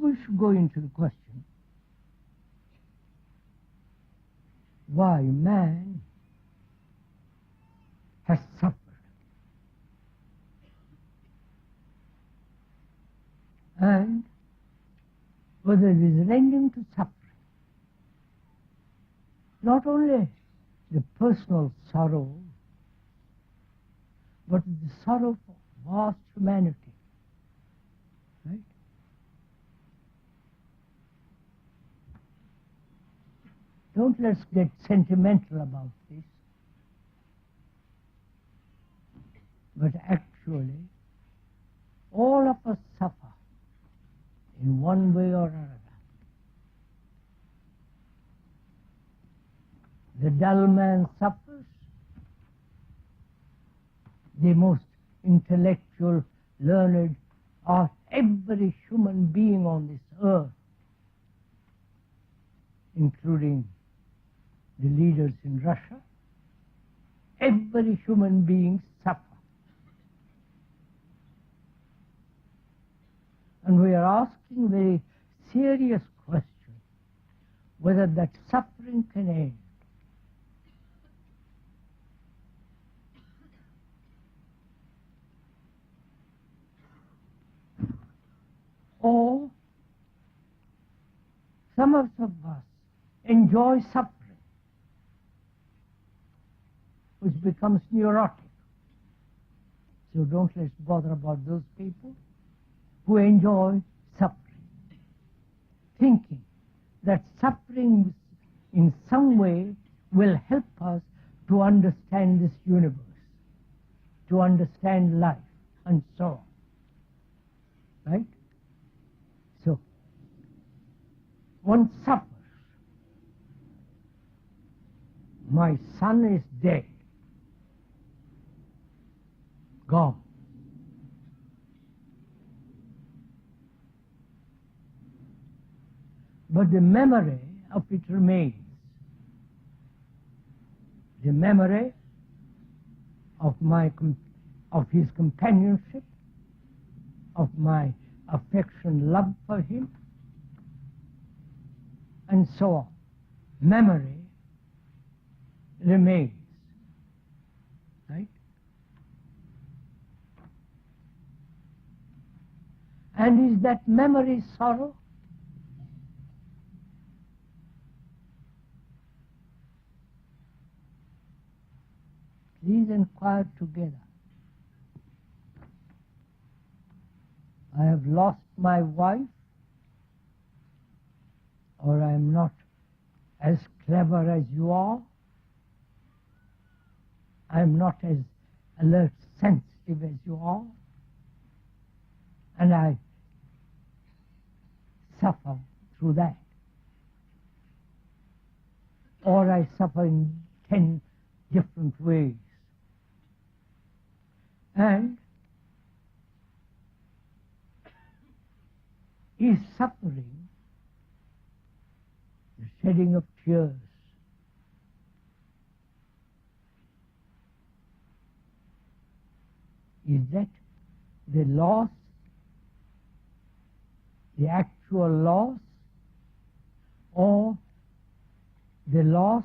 we should go into the question, why man has suffered. And whether there is an ending to suffering. Not only the personal sorrow, but the sorrow for vast humanity. Right? Don't let's get sentimental about this. But actually, all of us suffer in one way or another. The dull man suffers. The most intellectual, learned, or every human being on this earth, including the leaders in Russia, every human being suffers. And we are asking a very serious question, whether that suffering can end. Or some of us enjoy suffering, which becomes neurotic. So don't let's bother about those people who enjoy suffering, thinking that suffering in some way will help us to understand this universe, to understand life, and so on. Right? So, one suffers. My son is dead, gone. But the memory of it remains. The memory of his companionship, of my affection, love for him, and so on. Memory remains. Right? And is that memory sorrow? Please inquire together. I have lost my wife, or I am not as clever as you are. I am not as alert, sensitive as you are. And I suffer through that. Or I suffer in 10 different ways. And is suffering the shedding of tears? Is that the loss, the actual loss, or the loss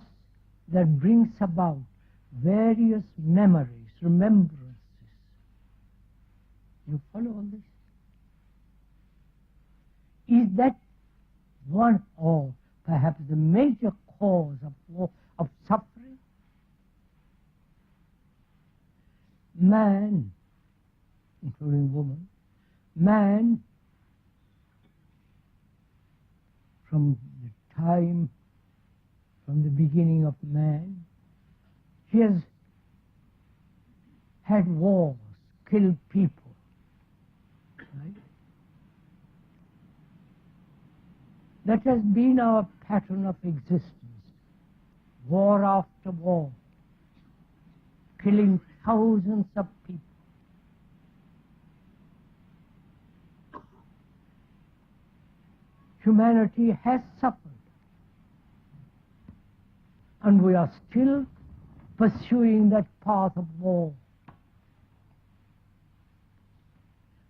that brings about various memories, remembrances? You follow all this? Is that one, or perhaps the major cause of suffering? Man, including woman, man, from the beginning of man, he has had wars, killed people. Right? That has been our pattern of existence, war after war, killing thousands of people. Humanity has suffered, and we are still pursuing that path of war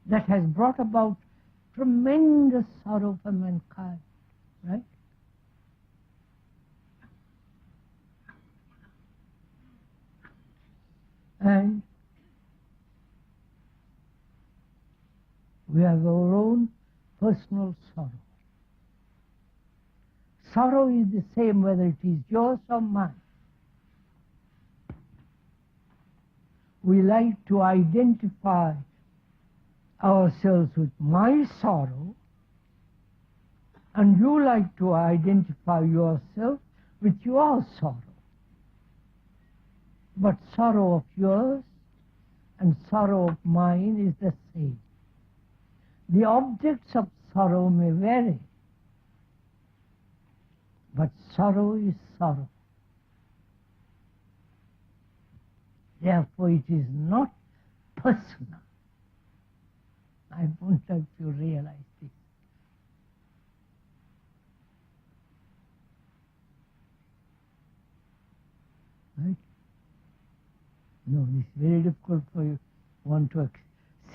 that has brought about tremendous sorrow for mankind, right? And we have our own personal sorrow. Sorrow is the same whether it is yours or mine. We like to identify ourselves with my sorrow, and you like to identify yourself with your sorrow. But sorrow of yours and sorrow of mine is the same. The objects of sorrow may vary, but sorrow is sorrow. Therefore, it is not personal. I want you to realize this. Right? No, it's very difficult for you one to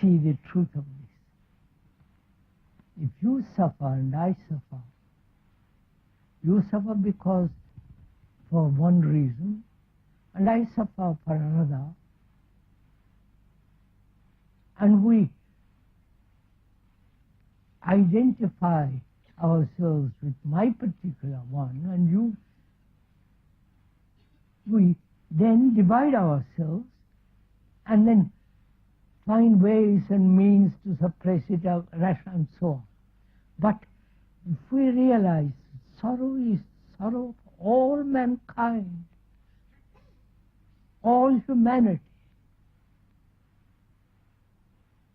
see the truth of this. If you suffer and I suffer, you suffer because for one reason, and I suffer for another, and we identify ourselves with my particular one, and we then divide ourselves and then find ways and means to suppress it out, and so on. But if we realize sorrow is sorrow of all mankind, all humanity,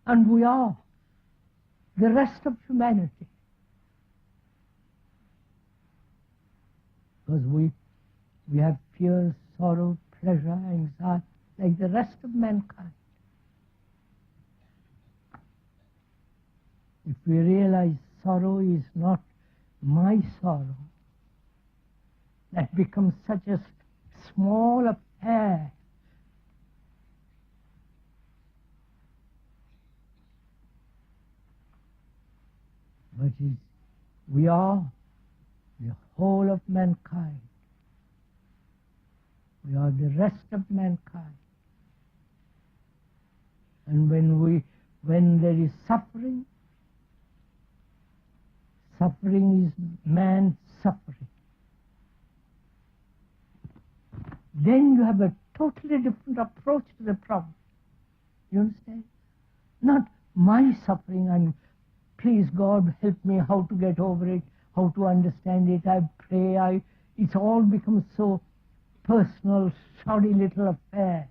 and we are the rest of humanity, because we have fear, sorrow, pleasure, anxiety, like the rest of mankind. If we realize sorrow is not my sorrow, that becomes such a small affair. But we are the whole of mankind. We are the rest of mankind. And when there is suffering, suffering is man's suffering. Then you have a totally different approach to the problem. You understand? Not my suffering and please God help me how to get over it, how to understand it, I pray, it's all become so personal, shoddy little affair.